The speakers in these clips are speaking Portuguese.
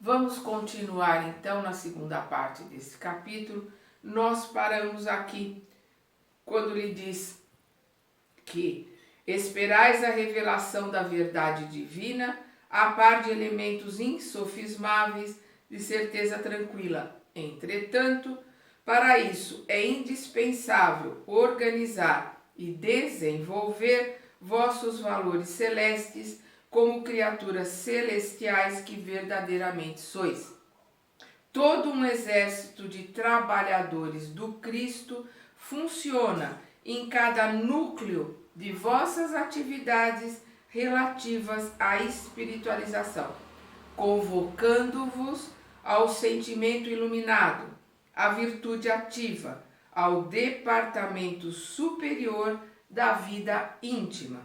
Vamos continuar então na segunda parte desse capítulo. Nós paramos aqui quando lhe diz que esperais a revelação da verdade divina, a par de elementos insofismáveis de certeza tranquila. Entretanto, para isso é indispensável organizar e desenvolver vossos valores celestes como criaturas celestiais que verdadeiramente sois. Todo um exército de trabalhadores do Cristo funciona em cada núcleo de vossas atividades relativas à espiritualização, convocando-vos ao sentimento iluminado, à virtude ativa, ao departamento superior da vida íntima.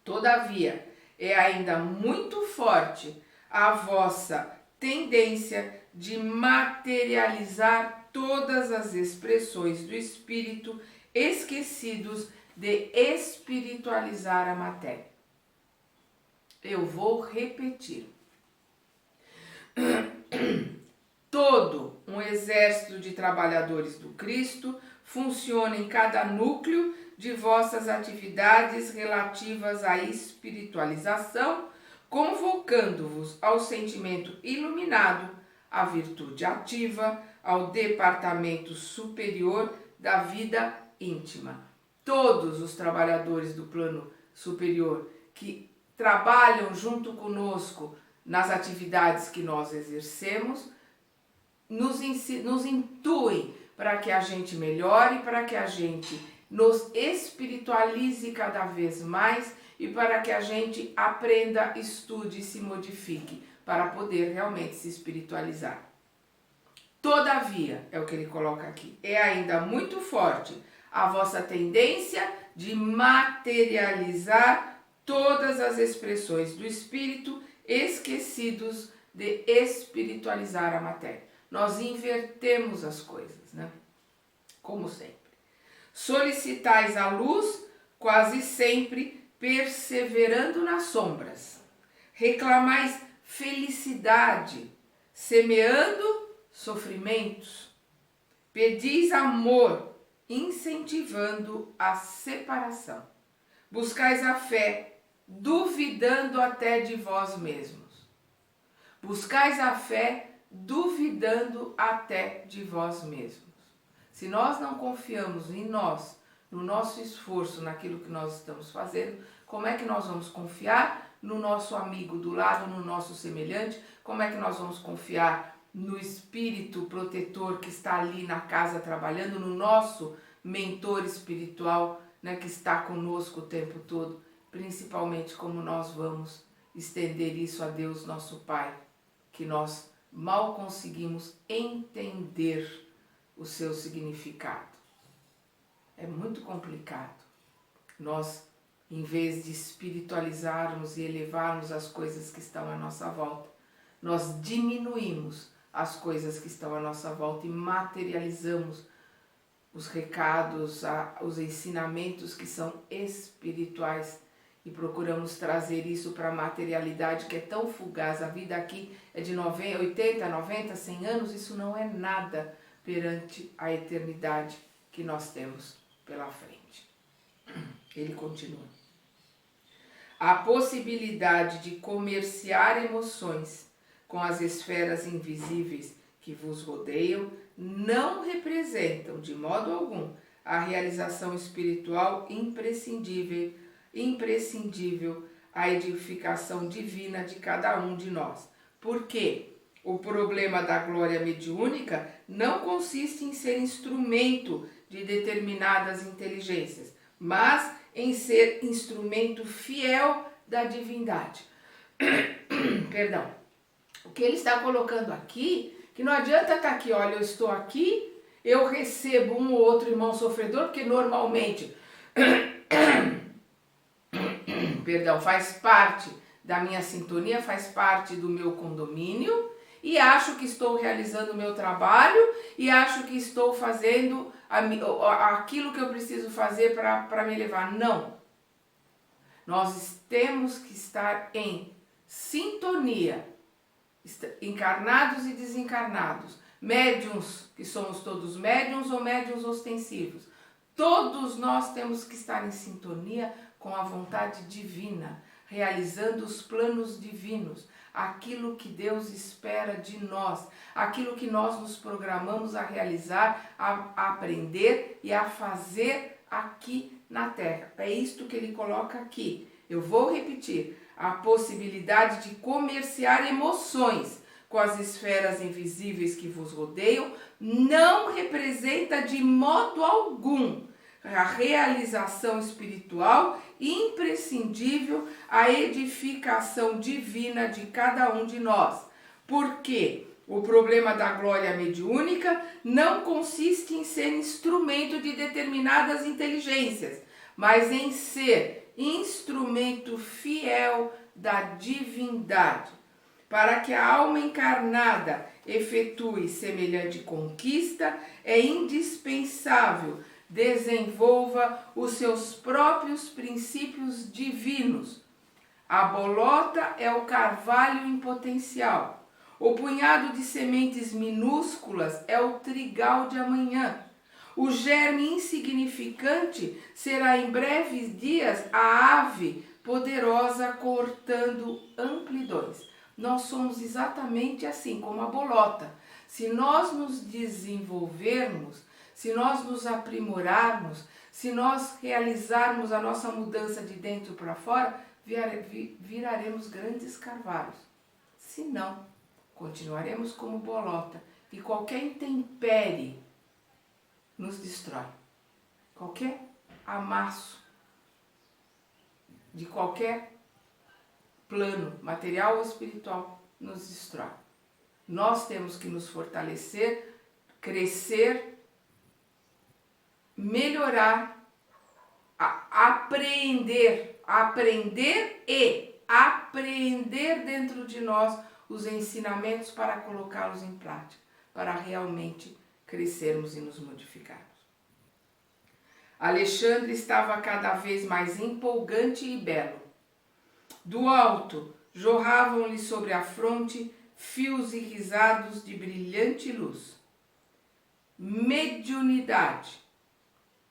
Todavia, é ainda muito forte a vossa tendência de materializar todas as expressões do espírito, esquecidos de espiritualizar a matéria. Eu vou repetir. Todo um exército de trabalhadores do Cristo funciona em cada núcleo de vossas atividades relativas à espiritualização, convocando-vos ao sentimento iluminado, à virtude ativa, ao departamento superior da vida íntima. Todos os trabalhadores do plano superior que trabalham junto conosco nas atividades que nós exercemos, nos intuem para que a gente melhore, para que a gente nos espiritualize cada vez mais e para que a gente aprenda, estude e se modifique para poder realmente se espiritualizar. Todavia, é o que ele coloca aqui, é ainda muito forte a vossa tendência de materializar todas as expressões do espírito, esquecidos de espiritualizar a matéria. Nós invertemos as coisas, né? Como sempre. Solicitais a luz, quase sempre perseverando nas sombras. Reclamais felicidade, semeando sofrimentos. Pedis amor, incentivando a separação. Buscais a fé, duvidando até de vós mesmos. Buscais a fé, duvidando até de vós mesmos. Se nós não confiamos em nós, no nosso esforço, naquilo que nós estamos fazendo, como é que nós vamos confiar no nosso amigo do lado, no nosso semelhante? Como é que nós vamos confiar no espírito protetor que está ali na casa trabalhando, no nosso mentor espiritual, né, que está conosco o tempo todo? Principalmente como nós vamos estender isso a Deus, nosso Pai, que nós mal conseguimos entender o seu significado. É muito complicado. Nós, em vez de espiritualizarmos e elevarmos as coisas que estão à nossa volta, nós diminuímos as coisas que estão à nossa volta e materializamos os recados, os ensinamentos que são espirituais e procuramos trazer isso para a materialidade que é tão fugaz. A vida aqui é de 80, 90, 100 anos, isso não é nada perante a eternidade que nós temos pela frente. Ele continua. A possibilidade de comerciar emoções com as esferas invisíveis que vos rodeiam não representam de modo algum a realização espiritual imprescindível à edificação divina de cada um de nós. Por quê? O problema da glória mediúnica não consiste em ser instrumento de determinadas inteligências, mas em ser instrumento fiel da divindade. Perdão. O que ele está colocando aqui, que não adianta estar aqui, olha, eu estou aqui, eu recebo um ou outro irmão sofredor, porque normalmente, perdão, faz parte da minha sintonia, faz parte do meu condomínio, e acho que estou realizando o meu trabalho e acho que estou fazendo aquilo que eu preciso fazer para me elevar. Não. Nós temos que estar em sintonia encarnados e desencarnados, médiuns, que somos todos médiuns ou médiuns ostensivos, todos nós temos que estar em sintonia com a vontade divina, realizando os planos divinos, aquilo que Deus espera de nós, aquilo que nós nos programamos a realizar, a aprender e a fazer aqui na Terra. É isto que ele coloca aqui. Eu vou repetir: a possibilidade de comerciar emoções com as esferas invisíveis que vos rodeiam não representa de modo algum a realização espiritual imprescindível à edificação divina de cada um de nós. Porque o problema da glória mediúnica não consiste em ser instrumento de determinadas inteligências, mas em ser instrumento fiel da divindade. Para que a alma encarnada efetue semelhante conquista, é indispensável desenvolva os seus próprios princípios divinos. A bolota é o carvalho em potencial. O punhado de sementes minúsculas é o trigal de amanhã. O germe insignificante será em breves dias a ave poderosa cortando amplidões. Nós somos exatamente assim como a bolota. Se nós nos desenvolvermos, se nós nos aprimorarmos, se nós realizarmos a nossa mudança de dentro para fora, viraremos grandes carvalhos. Se não, continuaremos como bolota e qualquer intempérie nos destrói. Qualquer amasso de qualquer plano, material ou espiritual, nos destrói. Nós temos que nos fortalecer, crescer, melhorar, aprender dentro de nós os ensinamentos para colocá-los em prática, para realmente crescermos e nos modificarmos. Alexandre estava cada vez mais empolgante e belo. Do alto, jorravam-lhe sobre a fronte fios irisados de brilhante luz. Mediunidade,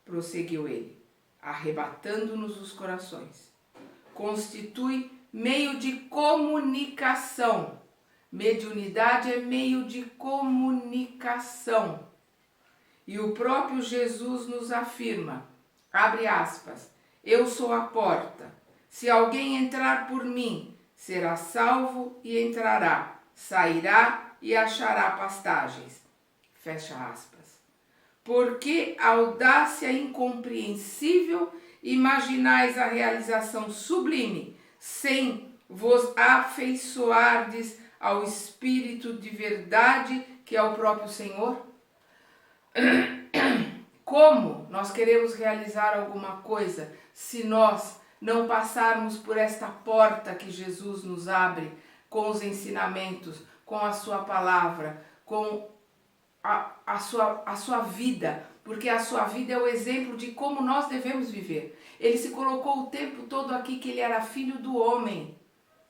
prosseguiu ele, arrebatando-nos os corações, constitui meio de comunicação. Mediunidade é meio de comunicação. E o próprio Jesus nos afirma, abre aspas, eu sou a porta. Se alguém entrar por mim, será salvo e entrará, sairá e achará pastagens. Fecha aspas. Porque audácia incompreensível, imaginais a realização sublime, sem vos afeiçoardes ao Espírito de verdade, que é o próprio Senhor? Como nós queremos realizar alguma coisa se nós não passarmos por esta porta que Jesus nos abre com os ensinamentos, com a sua palavra, com a sua vida, porque a sua vida é o exemplo de como nós devemos viver. Ele se colocou o tempo todo aqui que ele era filho do homem.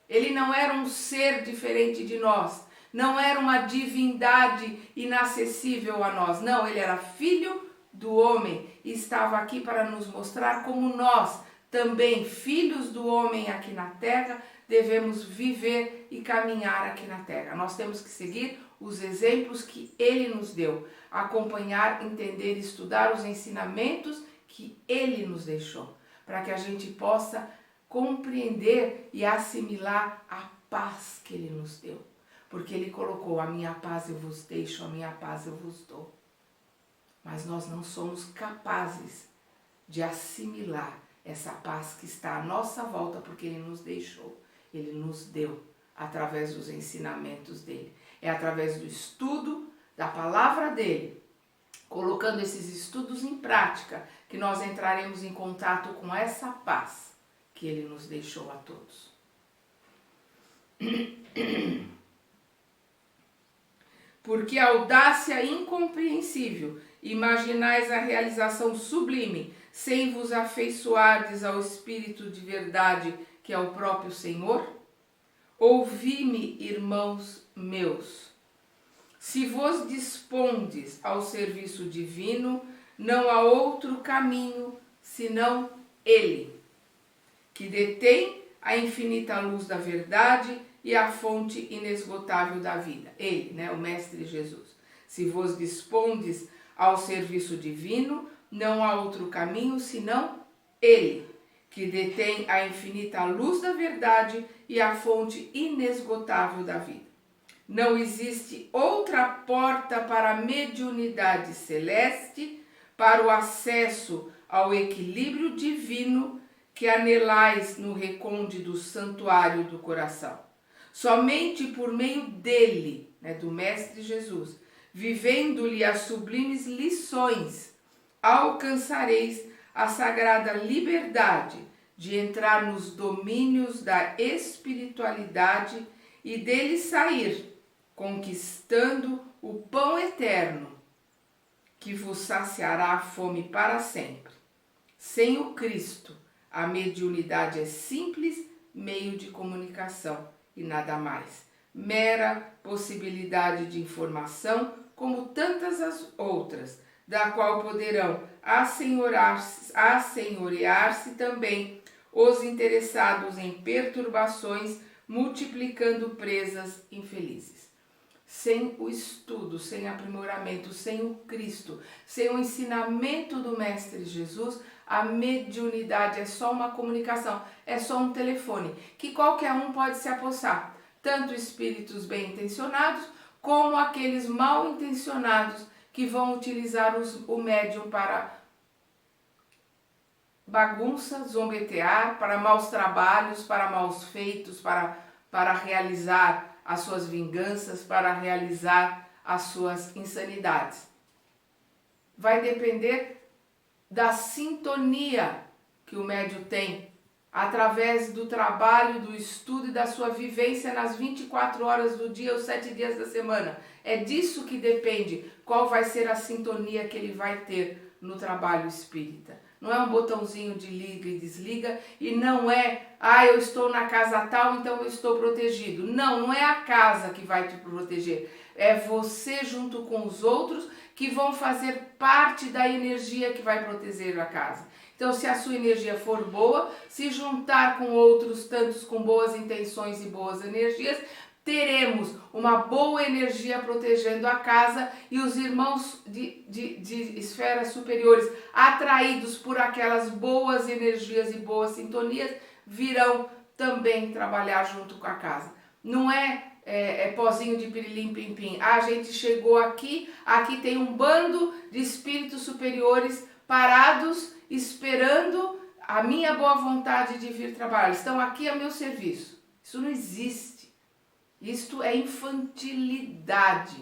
Ele não era um ser diferente de nós, não era uma divindade inacessível a nós, não, ele era filho do homem e estava aqui para nos mostrar como nós, também filhos do homem aqui na terra, devemos viver e caminhar aqui na terra. Nós temos que seguir os exemplos que ele nos deu, acompanhar, entender e estudar os ensinamentos que ele nos deixou, para que a gente possa compreender e assimilar a paz que ele nos deu. Porque ele colocou, a minha paz eu vos deixo, a minha paz eu vos dou. Mas nós não somos capazes de assimilar essa paz que está à nossa volta, porque ele nos deixou, ele nos deu, através dos ensinamentos dele. É através do estudo da palavra dele, colocando esses estudos em prática, que nós entraremos em contato com essa paz que ele nos deixou a todos. Porque a audácia incompreensível, imaginais a realização sublime, sem vos afeiçoardes ao Espírito de verdade, que é o próprio Senhor? Ouvi-me, irmãos meus. Se vos dispondes ao serviço divino, não há outro caminho senão ele, que detém a infinita luz da verdade e a fonte inesgotável da vida. Ele, o Mestre Jesus. Se vos dispondes ao serviço divino, não há outro caminho senão ele, que detém a infinita luz da verdade e a fonte inesgotável da vida. Não existe outra porta para a mediunidade celeste, para o acesso ao equilíbrio divino que anelais no recôndito santuário do coração. Somente por meio dele, do Mestre Jesus, vivendo-lhe as sublimes lições, alcançareis a sagrada liberdade de entrar nos domínios da espiritualidade e dele sair, conquistando o pão eterno, que vos saciará a fome para sempre. Sem o Cristo, a mediunidade é simples meio de comunicação e nada mais. Mera possibilidade de informação, como tantas as outras, da qual poderão assenhorear-se também os interessados em perturbações, multiplicando presas infelizes. Sem o estudo, sem aprimoramento, sem o Cristo, sem o ensinamento do Mestre Jesus, a mediunidade é só uma comunicação, é só um telefone, que qualquer um pode se apossar, tanto espíritos bem intencionados, como aqueles mal intencionados que vão utilizar o médium para bagunça, zombetear, para maus trabalhos, para maus feitos, para realizar as suas vinganças, para realizar as suas insanidades. Vai depender da sintonia que o médium tem, através do trabalho, do estudo e da sua vivência nas 24 horas do dia, os 7 dias da semana. É disso que depende qual vai ser a sintonia que ele vai ter no trabalho espírita. Não é um botãozinho de liga e desliga, e não é, eu estou na casa tal, então eu estou protegido. Não é a casa que vai te proteger. É você junto com os outros que vão fazer parte da energia que vai proteger a casa. Então, se a sua energia for boa, se juntar com outros tantos com boas intenções e boas energias, teremos uma boa energia protegendo a casa, e os irmãos de esferas superiores, atraídos por aquelas boas energias e boas sintonias, virão também trabalhar junto com a casa. Não é pozinho de pirilim pim pim. A gente chegou aqui tem um bando de espíritos superiores parados, esperando a minha boa vontade de vir trabalhar. Eles estão aqui a meu serviço. Isso não existe. Isto é infantilidade.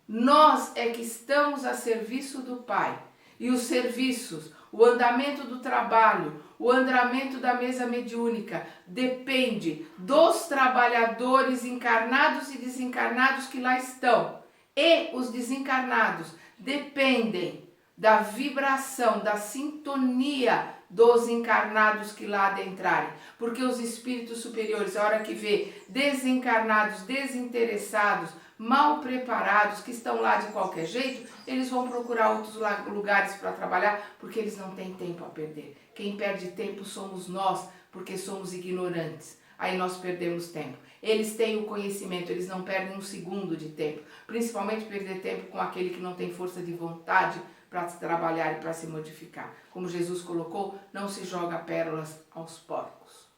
Nós é que estamos a serviço do Pai. E os serviços, o andamento do trabalho, o andamento da mesa mediúnica, depende dos trabalhadores encarnados e desencarnados que lá estão. E os desencarnados dependem da vibração, da sintonia dos encarnados que lá adentrarem. Porque os espíritos superiores, a hora que vê desencarnados, desinteressados, mal preparados, que estão lá de qualquer jeito, eles vão procurar outros lugares para trabalhar, porque eles não têm tempo a perder. Quem perde tempo somos nós, porque somos ignorantes. Aí nós perdemos tempo. Eles têm o conhecimento, eles não perdem um segundo de tempo. Principalmente perder tempo com aquele que não tem força de vontade para trabalhar e para se modificar. Como Jesus colocou, não se joga pérolas aos porcos.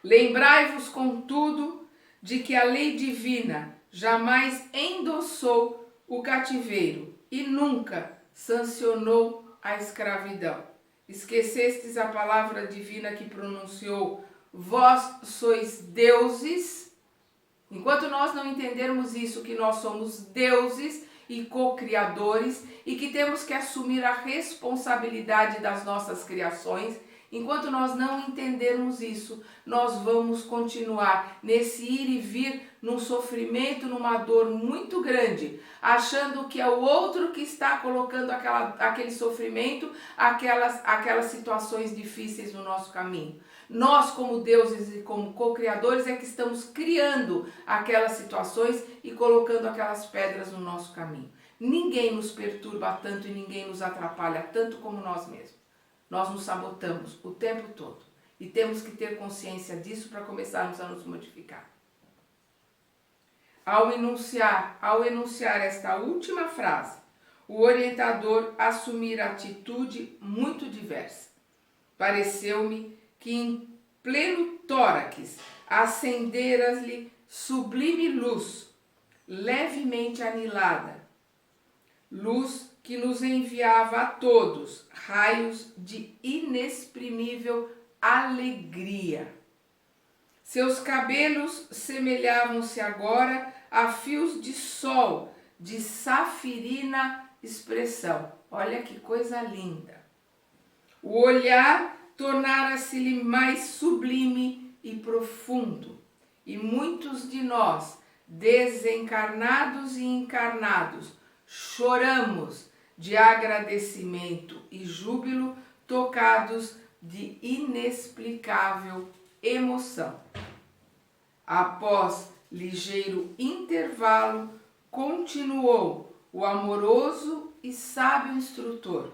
Lembrai-vos, contudo, de que a lei divina jamais endossou o cativeiro e nunca sancionou a escravidão. Esquecestes a palavra divina que pronunciou: vós sois deuses. Enquanto nós não entendermos isso, que nós somos deuses e co-criadores, e que temos que assumir a responsabilidade das nossas criações, Enquanto nós não entendermos isso, nós vamos continuar nesse ir e vir, num sofrimento, numa dor muito grande, achando que é o outro que está colocando aquele sofrimento, aquelas situações difíceis no nosso caminho. Nós, como deuses e como co-criadores, é que estamos criando aquelas situações e colocando aquelas pedras no nosso caminho. Ninguém nos perturba tanto e ninguém nos atrapalha tanto como nós mesmos. Nós nos sabotamos o tempo todo e temos que ter consciência disso para começarmos a nos modificar. Ao enunciar esta última frase, o orientador assumir atitude muito diversa. Pareceu-me que em pleno tórax acendera-lhe sublime luz, levemente anilada, luz que nos enviava a todos raios de inexprimível alegria. Seus cabelos semelhavam-se agora a fios de sol de safirina expressão. Olha que coisa linda! O olhar tornara-se-lhe mais sublime e profundo, e muitos de nós, desencarnados e encarnados, choramos de agradecimento e júbilo, tocados de inexplicável emoção. Após ligeiro intervalo, continuou o amoroso e sábio instrutor.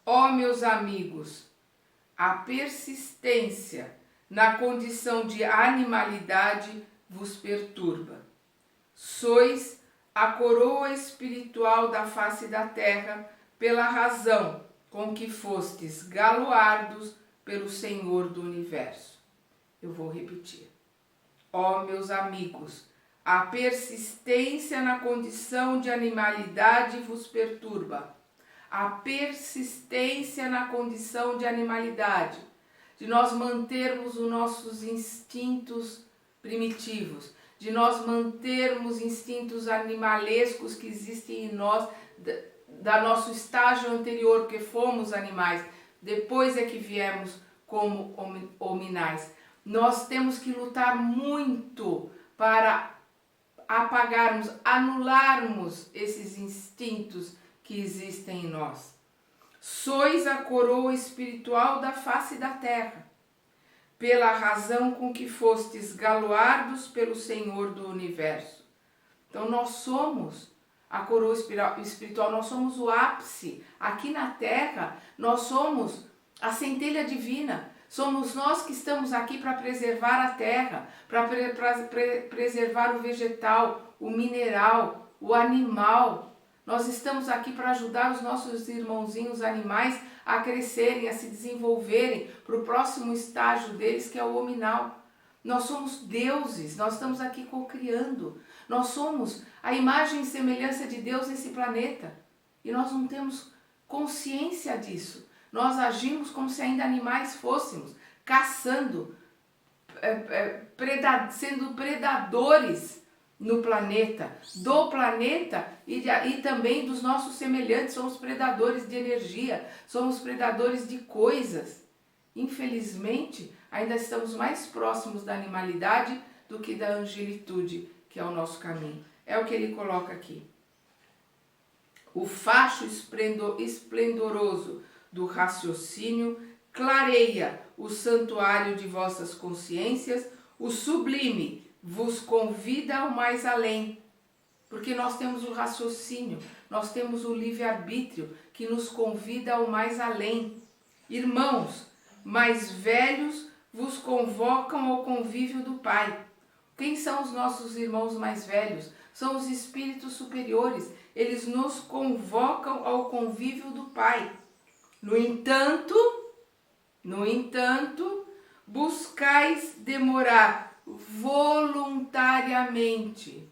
Ó meus amigos, a persistência na condição de animalidade vos perturba. Sois a coroa espiritual da face da terra, pela razão com que fostes galoardos pelo Senhor do Universo. Eu vou repetir. Ó meus amigos, a persistência na condição de animalidade vos perturba. A persistência na condição de animalidade, de nós mantermos os nossos instintos primitivos, de nós mantermos instintos animalescos que existem em nós, da nosso estágio anterior, porque fomos animais, depois é que viemos como hominais. Nós temos que lutar muito para apagarmos, anularmos esses instintos que existem em nós. Sois a coroa espiritual da face da terra, pela razão com que fostes galoardos pelo Senhor do Universo. Então nós somos a coroa espiritual, nós somos o ápice. Aqui na terra, nós somos a centelha divina. Somos nós que estamos aqui para preservar a terra, para preservar o vegetal, o mineral, o animal. Nós estamos aqui para ajudar os nossos irmãozinhos animais a crescerem, a se desenvolverem para o próximo estágio deles, que é o hominal. Nós somos deuses, nós estamos aqui co-criando. Nós somos a imagem e semelhança de Deus nesse planeta. E nós não temos consciência disso. Nós agimos como se ainda animais fôssemos, caçando, sendo predadores no planeta, do planeta e também dos nossos semelhantes. Somos predadores de energia, somos predadores de coisas. Infelizmente, ainda estamos mais próximos da animalidade do que da angelitude, que é o nosso caminho. É o que ele coloca aqui. O facho esplendoroso do raciocínio clareia o santuário de vossas consciências, o sublime vos convida ao mais além, porque nós temos o raciocínio, nós temos o livre-arbítrio que nos convida ao mais além. Irmãos mais velhos vos convocam ao convívio do Pai. Quem são os nossos irmãos mais velhos? São os espíritos superiores. Eles nos convocam ao convívio do Pai. No entanto, buscais demorar voluntariamente.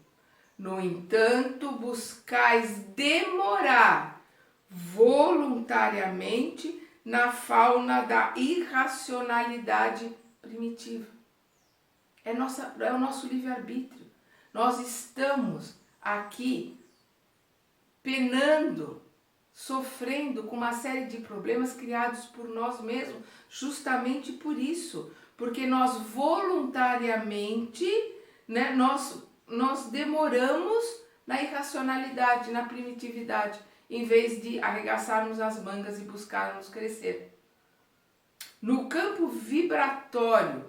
No entanto, buscais demorar voluntariamente na fauna da irracionalidade primitiva. É o nosso livre-arbítrio. Nós estamos aqui penando, sofrendo com uma série de problemas criados por nós mesmos, justamente por isso, porque nós voluntariamente, né, nós demoramos na irracionalidade, na primitividade, em vez de arregaçarmos as mangas e buscarmos crescer. No campo vibratório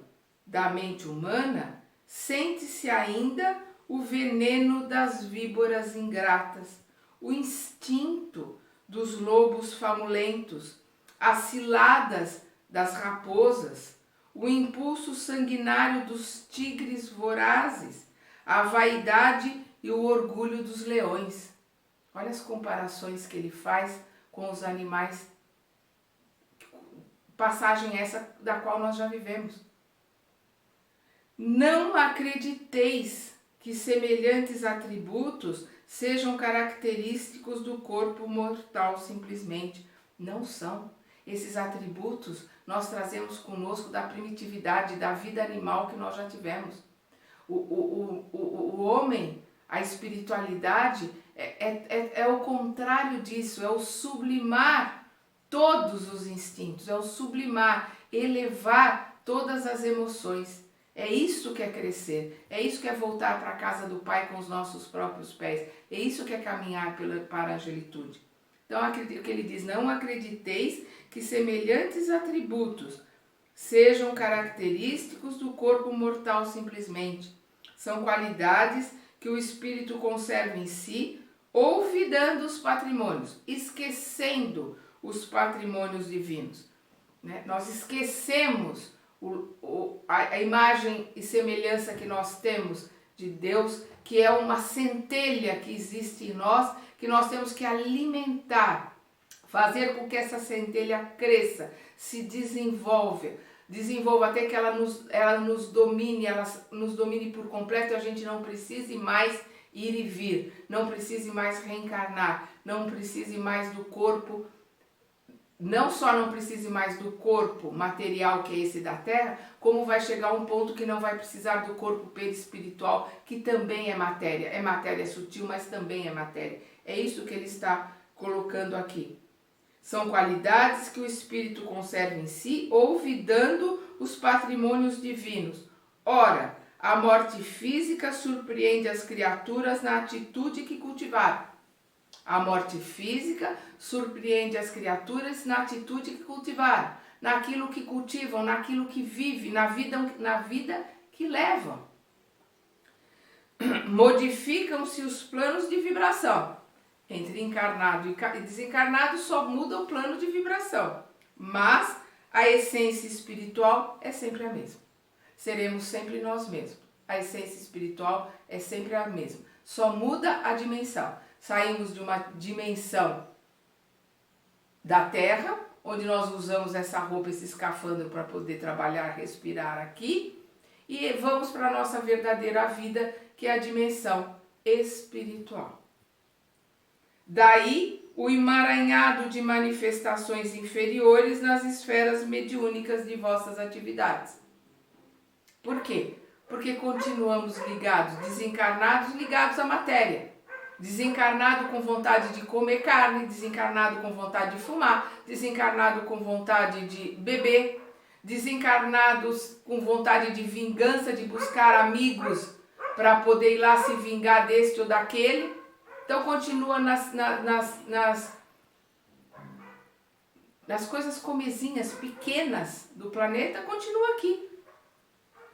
da mente humana, sente-se ainda o veneno das víboras ingratas, o instinto dos lobos famulentos, as ciladas das raposas, o impulso sanguinário dos tigres vorazes, a vaidade e o orgulho dos leões. Olha as comparações que ele faz com os animais, passagem essa da qual nós já vivemos. Não acrediteis que semelhantes atributos sejam característicos do corpo mortal simplesmente. Não são. Esses atributos nós trazemos conosco da primitividade, da vida animal que nós já tivemos. O homem, a espiritualidade é o contrário disso, é o sublimar todos os instintos, é o sublimar, elevar todas as emoções. É isso que é crescer, é isso que é voltar para a casa do Pai com os nossos próprios pés, é isso que é caminhar para a angelitude. Então, o que ele diz, não acrediteis que semelhantes atributos sejam característicos do corpo mortal simplesmente. São qualidades que o espírito conserva em si, olvidando os patrimônios, esquecendo os patrimônios divinos. Né? Nós esquecemos a imagem e semelhança que nós temos de Deus, que é uma centelha que existe em nós, que nós temos que alimentar, fazer com que essa centelha cresça, se desenvolva até que ela nos domine por completo e a gente não precise mais ir e vir, não precise mais reencarnar, não precise mais do corpo. Não só não precise mais do corpo material, que é esse da Terra, como vai chegar um ponto que não vai precisar do corpo perispiritual, que também é matéria sutil, mas também é matéria. É isso que ele está colocando aqui. São qualidades que o espírito conserva em si, olvidando os patrimônios divinos. Ora, a morte física surpreende as criaturas na atitude que cultivaram. A morte física surpreende as criaturas na atitude que cultivaram, naquilo que cultivam, naquilo que vivem, na vida que levam. Modificam-se os planos de vibração. Entre encarnado e desencarnado só muda o plano de vibração, mas a essência espiritual é sempre a mesma. Seremos sempre nós mesmos. A essência espiritual é sempre a mesma. Só muda a dimensão. Saímos de uma dimensão da Terra, onde nós usamos essa roupa, esse escafandro para poder trabalhar, respirar aqui, e vamos para a nossa verdadeira vida, que é a dimensão espiritual. Daí o emaranhado de manifestações inferiores nas esferas mediúnicas de vossas atividades. Por quê? Porque continuamos ligados, desencarnados, ligados à matéria. Desencarnado com vontade de comer carne, desencarnado com vontade de fumar, desencarnado com vontade de beber, desencarnados com vontade de vingança, de buscar amigos para poder ir lá se vingar deste ou daquele. Então continua nas coisas comezinhas, pequenas do planeta, continua aqui.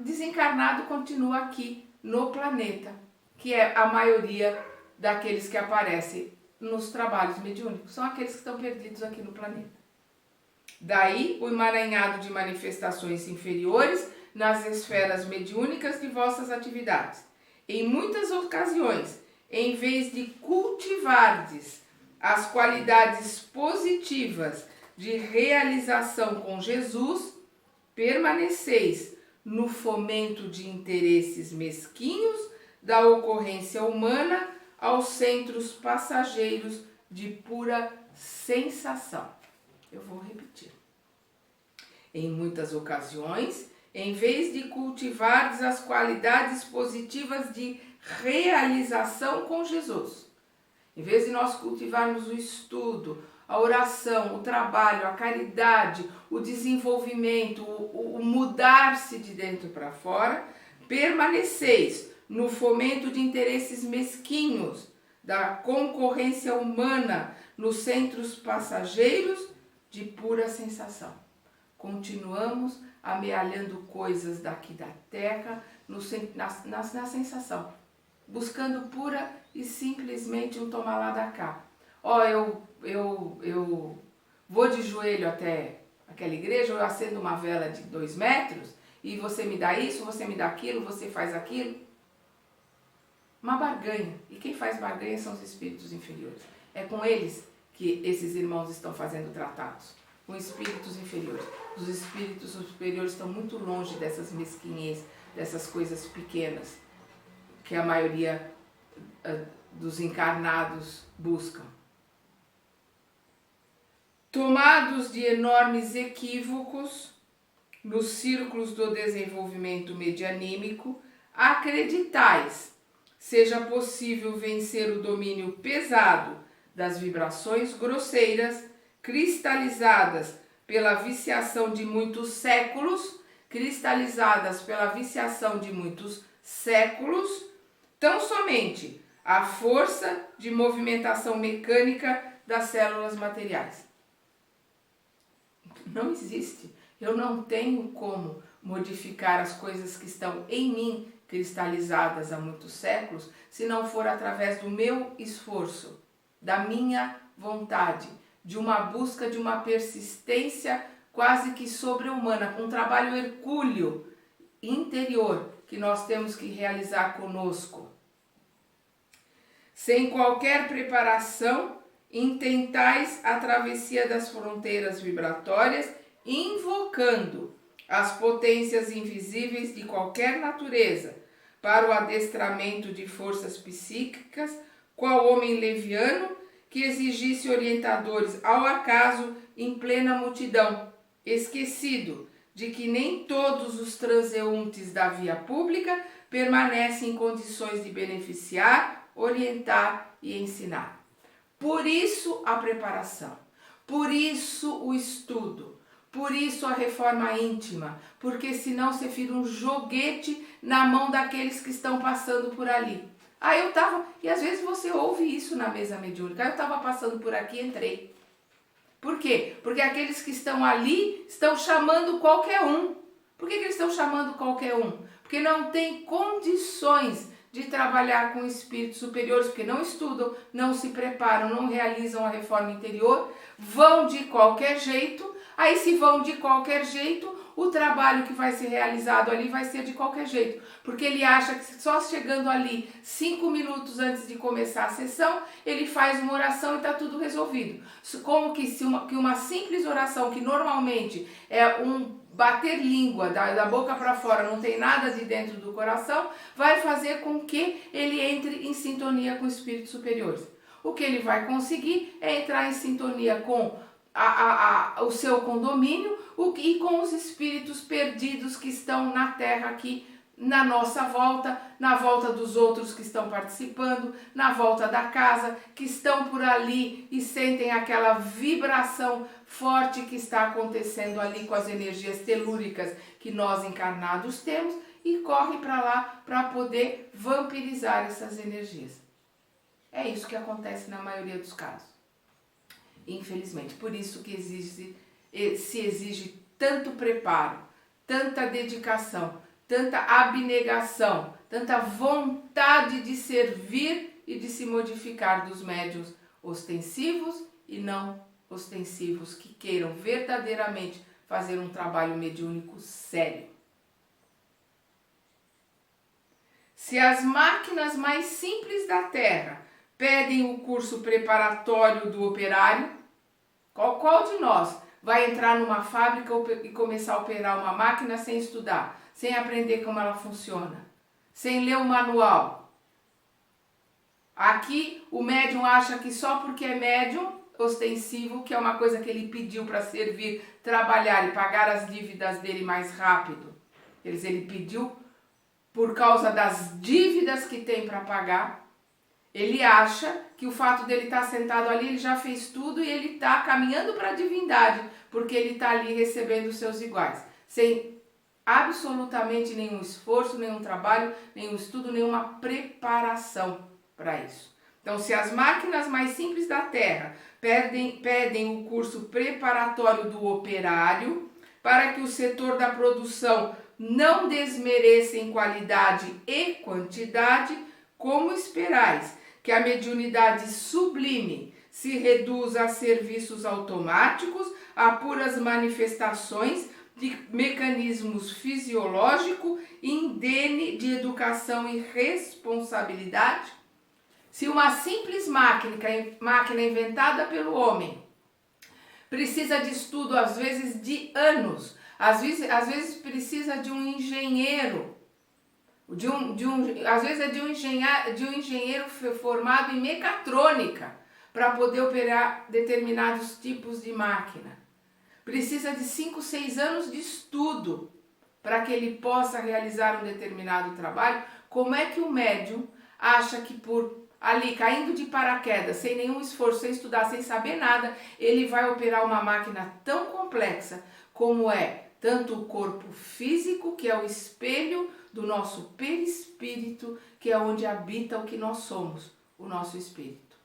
Desencarnado continua aqui no planeta, que é a maioria daqueles que aparecem nos trabalhos mediúnicos, são aqueles que estão perdidos aqui no planeta. Daí o emaranhado de manifestações inferiores nas esferas mediúnicas de vossas atividades. Em muitas ocasiões, em vez de cultivardes as qualidades positivas de realização com Jesus, permaneceis no fomento de interesses mesquinhos da ocorrência humana aos centros passageiros de pura sensação. Eu vou repetir. Em muitas ocasiões, em vez de cultivardes as qualidades positivas de realização com Jesus, Em vez de nós cultivarmos o estudo, a oração, o trabalho, a caridade, o desenvolvimento, o mudar-se de dentro para fora, permaneceis no fomento de interesses mesquinhos, da concorrência humana, nos centros passageiros de pura sensação. Continuamos amealhando coisas daqui da terra na sensação, buscando pura e simplesmente um tomar lá da cá. Eu vou de joelho até aquela igreja, eu acendo uma vela de 2 metros e você me dá isso, você me dá aquilo, você faz aquilo. Uma barganha. E quem faz barganha são os espíritos inferiores. É com eles que esses irmãos estão fazendo tratados. Com espíritos inferiores. Os espíritos superiores estão muito longe dessas mesquinhez, dessas coisas pequenas que a maioria dos encarnados buscam. Tomados de enormes equívocos nos círculos do desenvolvimento medianímico, acreditais seja possível vencer o domínio pesado das vibrações grosseiras, cristalizadas pela viciação de muitos séculos, tão somente a força de movimentação mecânica das células materiais. Não existe. Eu não tenho como modificar as coisas que estão em mim, cristalizadas há muitos séculos, se não for através do meu esforço, da minha vontade, de uma busca, de uma persistência quase que sobre-humana, um trabalho hercúleo interior que nós temos que realizar conosco. Sem qualquer preparação, intentais a travessia das fronteiras vibratórias, invocando as potências invisíveis de qualquer natureza para o adestramento de forças psíquicas, qual homem leviano que exigisse orientadores ao acaso em plena multidão, esquecido de que nem todos os transeuntes da via pública permanecem em condições de beneficiar, orientar e ensinar. Por isso a preparação, por isso o estudo, por isso a reforma íntima, porque senão você vira um joguete na mão daqueles que estão passando por ali. E às vezes você ouve isso na mesa mediúnica, eu estava passando por aqui e entrei. Por quê? Porque aqueles que estão ali estão chamando qualquer um. Por que eles estão chamando qualquer um? Porque não tem condições de trabalhar com espíritos superiores, porque não estudam, não se preparam, não realizam a reforma interior, vão de qualquer jeito. Aí se vão de qualquer jeito, o trabalho que vai ser realizado ali vai ser de qualquer jeito, porque ele acha que só chegando ali 5 minutos antes de começar a sessão, ele faz uma oração e está tudo resolvido. Como que uma simples oração, que normalmente é um bater língua da boca para fora, não tem nada de dentro do coração, vai fazer com que ele entre em sintonia com espíritos superiores. O que ele vai conseguir é entrar em sintonia com o seu condomínio e com os espíritos perdidos que estão na Terra aqui, na nossa volta, na volta dos outros que estão participando, na volta da casa, que estão por ali e sentem aquela vibração forte que está acontecendo ali com as energias telúricas que nós encarnados temos e corre para lá para poder vampirizar essas energias. É isso que acontece na maioria dos casos. Infelizmente, por isso que se exige tanto preparo, tanta dedicação, tanta abnegação, tanta vontade de servir e de se modificar dos médiuns ostensivos e não ostensivos, que queiram verdadeiramente fazer um trabalho mediúnico sério. Se as máquinas mais simples da Terra pedem o curso preparatório do operário, qual de nós vai entrar numa fábrica e começar a operar uma máquina sem estudar, sem aprender como ela funciona, sem ler o manual? Aqui o médium acha que só porque é médium ostensivo, que é uma coisa que ele pediu para servir, trabalhar e pagar as dívidas dele mais rápido. Ele pediu por causa das dívidas que tem para pagar. Ele acha que o fato dele estar sentado ali, ele já fez tudo e ele está caminhando para a divindade, porque ele está ali recebendo os seus iguais, sem absolutamente nenhum esforço, nenhum trabalho, nenhum estudo, nenhuma preparação para isso. Então, se as máquinas mais simples da Terra pedem o curso preparatório do operário, para que o setor da produção não desmereça em qualidade e quantidade, como esperais que a mediunidade sublime se reduza a serviços automáticos, a puras manifestações de mecanismos fisiológicos indene de educação e responsabilidade? Se uma simples máquina inventada pelo homem precisa de estudo, às vezes de anos, às vezes precisa de um engenheiro, às vezes é de um engenheiro formado em mecatrônica para poder operar determinados tipos de máquina. Precisa de 5, 6 anos de estudo para que ele possa realizar um determinado trabalho. Como é que o médium acha que por ali, caindo de paraquedas, sem nenhum esforço, sem estudar, sem saber nada, ele vai operar uma máquina tão complexa como é tanto o corpo físico, que é o espelho do nosso perispírito, que é onde habita o que nós somos, o nosso espírito.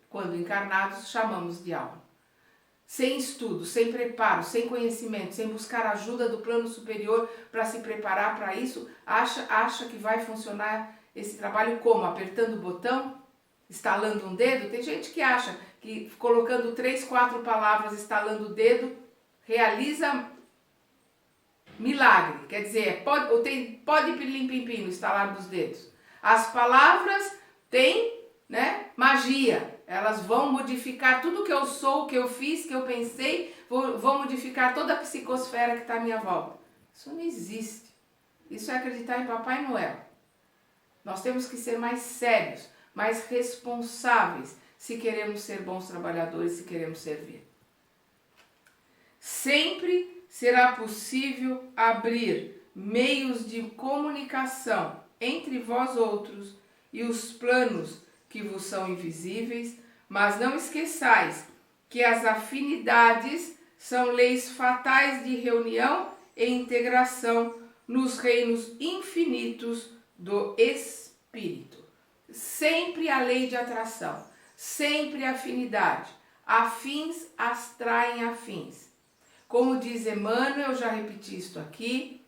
Quando encarnados, chamamos de alma. Sem estudo, sem preparo, sem conhecimento, sem buscar ajuda do plano superior para se preparar para isso, acha que vai funcionar esse trabalho como? Apertando o botão? Estalando um dedo? Tem gente que acha que colocando 3, 4 palavras, estalando o dedo, realiza milagre. Quer dizer, pode pilim-pim-pim no estalar dos dedos. As palavras têm, né, magia. Elas vão modificar tudo que eu sou, que eu fiz, que eu pensei, vão modificar toda a psicosfera que está à minha volta. Isso não existe. Isso é acreditar em Papai Noel. Nós temos que ser mais sérios, mais responsáveis, se queremos ser bons trabalhadores, se queremos servir. Sempre será possível abrir meios de comunicação entre vós outros e os planos que vos são invisíveis, mas não esqueçais que as afinidades são leis fatais de reunião e integração nos reinos infinitos do Espírito. Sempre a lei de atração, sempre a afinidade. Afins atraem afins. Como diz Emmanuel, eu já repeti isto aqui,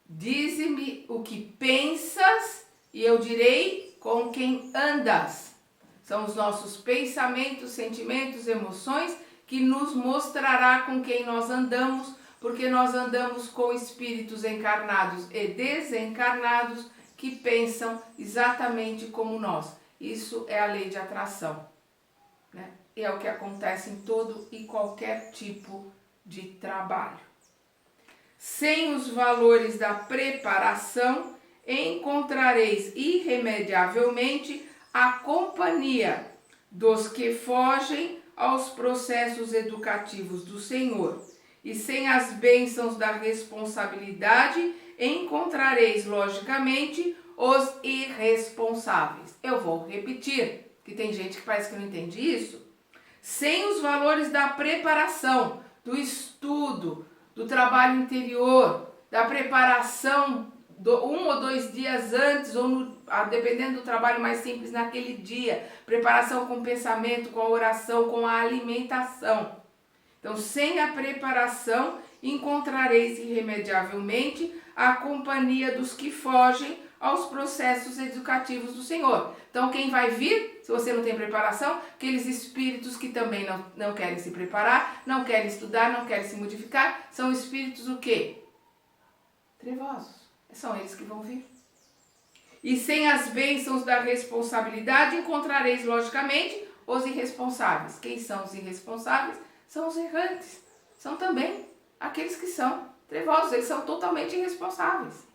dize-me o que pensas e eu direi com quem andas. São os nossos pensamentos, sentimentos, emoções que nos mostrará com quem nós andamos, porque nós andamos com espíritos encarnados e desencarnados que pensam exatamente como nós. Isso é a lei de atração, né? E é o que acontece em todo e qualquer tipo de trabalho. Sem os valores da preparação, encontrareis irremediavelmente a companhia dos que fogem aos processos educativos do Senhor. E sem as bênçãos da responsabilidade, encontrareis, logicamente, os irresponsáveis. Eu vou repetir, que tem gente que parece que não entende isso. Sem os valores da preparação, do estudo, do trabalho interior, da preparação 1 ou 2 dias antes, ou dependendo do trabalho mais simples naquele dia, preparação com o pensamento, com a oração, com a alimentação. Então, sem a preparação, encontrareis irremediavelmente a companhia dos que fogem aos processos educativos do Senhor. Então, quem vai vir, se você não tem preparação, aqueles espíritos que também não querem se preparar, não querem estudar, não querem se modificar, são espíritos o quê? Trevosos. São eles que vão vir. E sem as bênçãos da responsabilidade, encontrareis, logicamente, os irresponsáveis. Quem são os irresponsáveis? São os errantes. São também aqueles que são trevosos. Eles são totalmente irresponsáveis.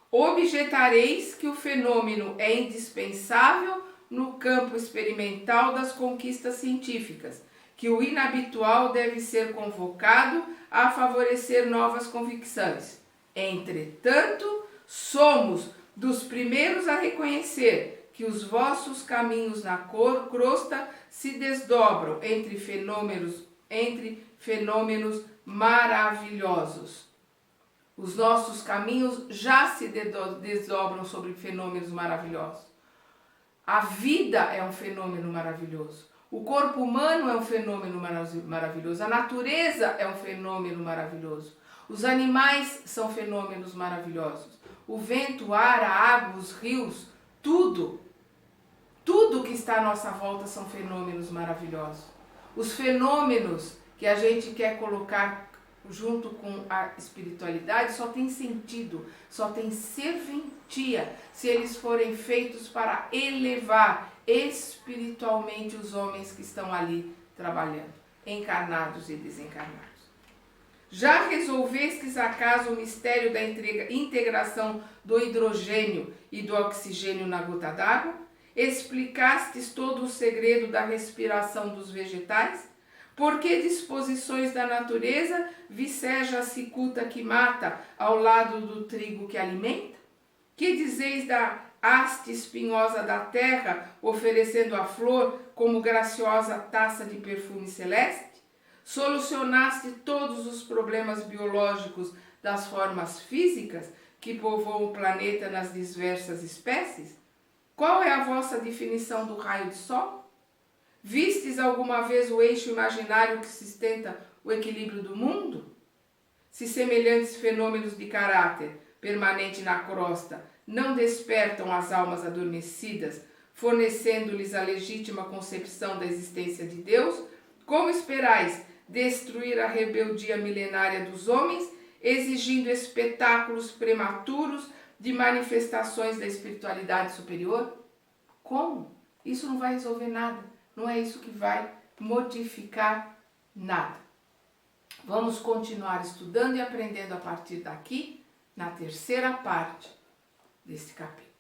Objetareis que o fenômeno é indispensável no campo experimental das conquistas científicas, que o inabitual deve ser convocado a favorecer novas convicções. Entretanto, somos dos primeiros a reconhecer que os vossos caminhos na crosta se desdobram entre fenômenos maravilhosos. Os nossos caminhos já se desdobram sobre fenômenos maravilhosos. A vida é um fenômeno maravilhoso. O corpo humano é um fenômeno maravilhoso. A natureza é um fenômeno maravilhoso. Os animais são fenômenos maravilhosos. O vento, o ar, a água, os rios, tudo que está à nossa volta são fenômenos maravilhosos. Os fenômenos que a gente quer colocar junto com a espiritualidade só tem sentido, só tem serventia se eles forem feitos para elevar espiritualmente os homens que estão ali trabalhando, encarnados e desencarnados. Já resolvestes acaso o mistério da integração do hidrogênio e do oxigênio na gota d'água? Explicastes todo o segredo da respiração dos vegetais? Por que disposições da natureza viceja a cicuta que mata ao lado do trigo que alimenta? Que dizeis da haste espinhosa da terra, oferecendo a flor como graciosa taça de perfume celeste? Solucionaste todos os problemas biológicos das formas físicas que povoam o planeta nas diversas espécies? Qual é a vossa definição do raio de sol? Vistes alguma vez o eixo imaginário que sustenta o equilíbrio do mundo? Se semelhantes fenômenos de caráter permanente na crosta não despertam as almas adormecidas, fornecendo-lhes a legítima concepção da existência de Deus, como esperais destruir a rebeldia milenária dos homens, exigindo espetáculos prematuros de manifestações da espiritualidade superior? Como? Isso não vai resolver nada. Não é isso que vai modificar nada. Vamos continuar estudando e aprendendo a partir daqui, na terceira parte desse capítulo.